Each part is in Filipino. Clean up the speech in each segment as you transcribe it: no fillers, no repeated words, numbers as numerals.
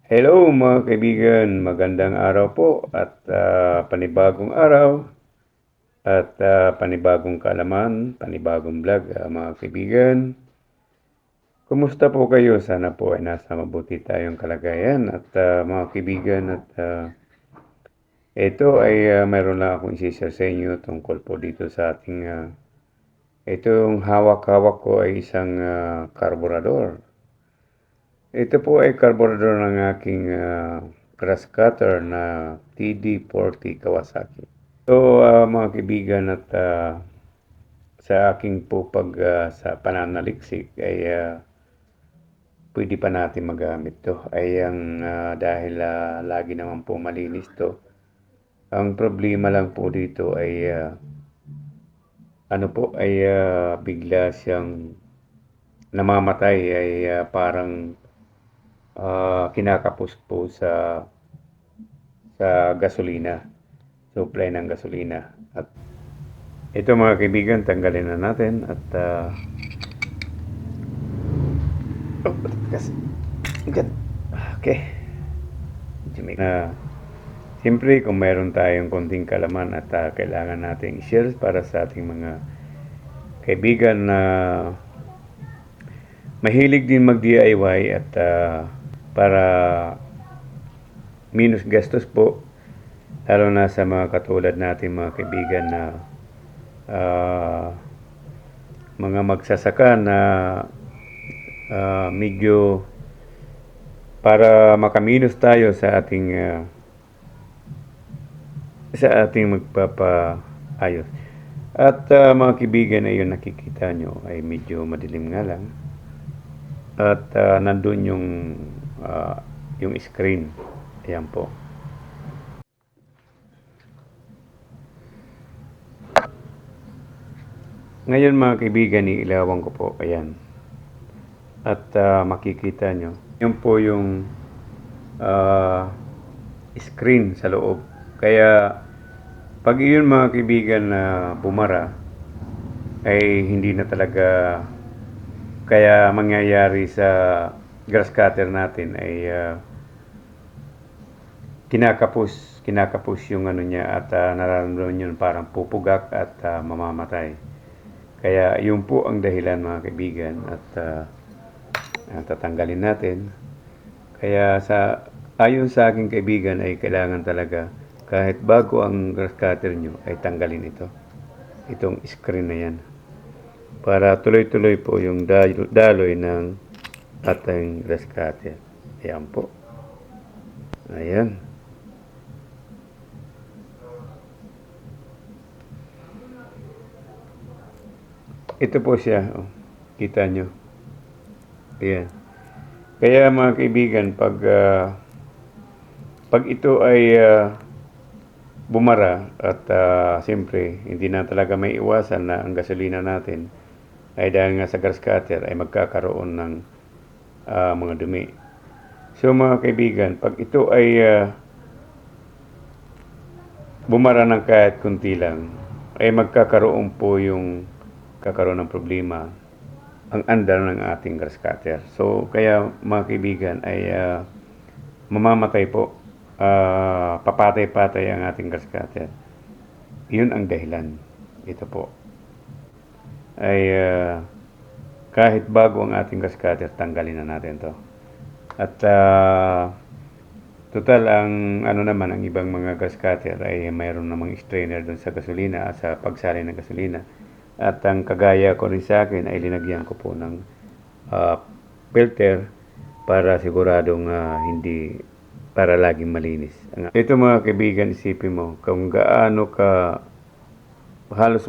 Hello mga kaibigan, magandang araw po at panibagong araw at panibagong kaalaman, panibagong vlog mga kaibigan. Kumusta po kayo? Sana po ay nasa mabuti tayong kalagayan at mga kaibigan at ito ay mayroon lang akong isishare sa inyo tungkol po dito sa ating itong hawak-hawak ko ay isang karburador. Ito po ay carburetor ng aking grass cutter na TD40 Kawasaki. So mga kaibigan at sa aking po sa pananaliksik ay pwede pa natin magamit to. Ay ang dahil lagi naman po malinis to. Ang problema lang po dito ay ano po ay bigla siyang namamatay ay parang kinakapos po sa gasolina, supply ng gasolina. At ito mga kaibigan, tanggalin na natin at kasi okay. Siyempre kung mayroon tayong konting kalaman at kailangan nating i-share para sa ating mga kaibigan na mahilig din mag-DIY at para minus gastos po, lalo na sa mga katulad natin mga kaibigan na mga magsasaka na medyo para makaminus tayo sa ating magpapaayos. At mga kaibigan, ayun nakikita nyo ay medyo madilim nga lang. At nandun yung screen. Ayan po. Ngayon mga kaibigan, iilawan ko po. Ayan. At makikita nyo. Yun po yung screen sa loob. Kaya pag iyon mga kaibigan na bumara, ay hindi na talaga kaya mangyayari sa grass cutter natin ay kinakapos yung ano niya at nararamdaman yun parang pupugak at mamamatay. Kaya yun po ang dahilan mga kaibigan at tatanggalin natin. Kaya ayon sa aking kaibigan ay kailangan talaga kahit bago ang grass cutter nyo ay tanggalin itong screen na yan para tuloy-tuloy po yung daloy ng ating grass cutter. Ayan po. Ayan. Ito po siya. Oh, kita nyo. Ayan. Kaya mga kaibigan, pag ito ay bumara at siyempre hindi na talaga may iwasan na ang gasolina natin ay dahil nga sa grass cutter ay magkakaroon ng mga dumi. So mga kaibigan, pag ito ay bumara ng kahit kunti lang, ay magkakaroon ng problema ang andar ng ating grass cutter. So kaya mga kaibigan ay mamamatay po, papatay-patay ang ating grass cutter. Yun ang dahilan. Ito po ay kahit bago ang ating grass cutter, tanggalin na natin to. At total ang naman ang ibang mga grass cutter ay mayroon namang strainer doon sa gasolina sa pagsali ng gasolina. At ang kagaya ko rin sa akin ay linagyan ko po ng filter para siguradong hindi para laging malinis. Ito mga kaibigan, isipin mo kung gaano ka halos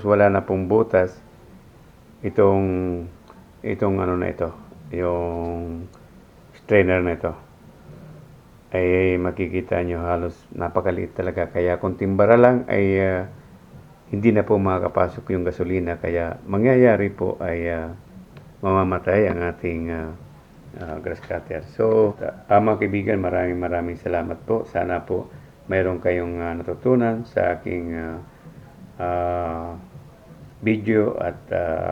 wala na pong butas itong ano na ito, yung strainer na ito. Ay makikita nyo halos napakaliit talaga. Kaya kung timbara lang ay hindi na po makakapasok yung gasolina. Kaya mangyayari po ay mamamatay ang ating grass cutter. So mga kaibigan, maraming salamat po. Sana po mayroon kayong natutunan sa aking video at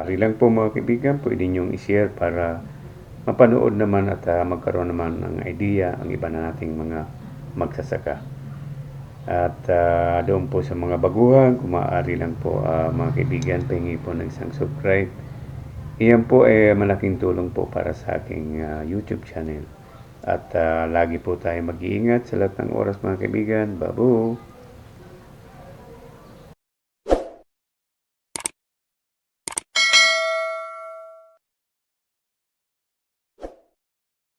lang po mga kaibigan, pwede nyong i-share para mapanood naman at magkaroon naman ng idea ang iba na nating mga magsasaka. At doon po sa mga baguhan, kung maaari lang po mga kaibigan, pahingi po ng isang subscribe. Iyan po ay malaking tulong po para sa aking YouTube channel. At lagi po tayo mag-iingat sa lahat ng oras mga kaibigan. Babu!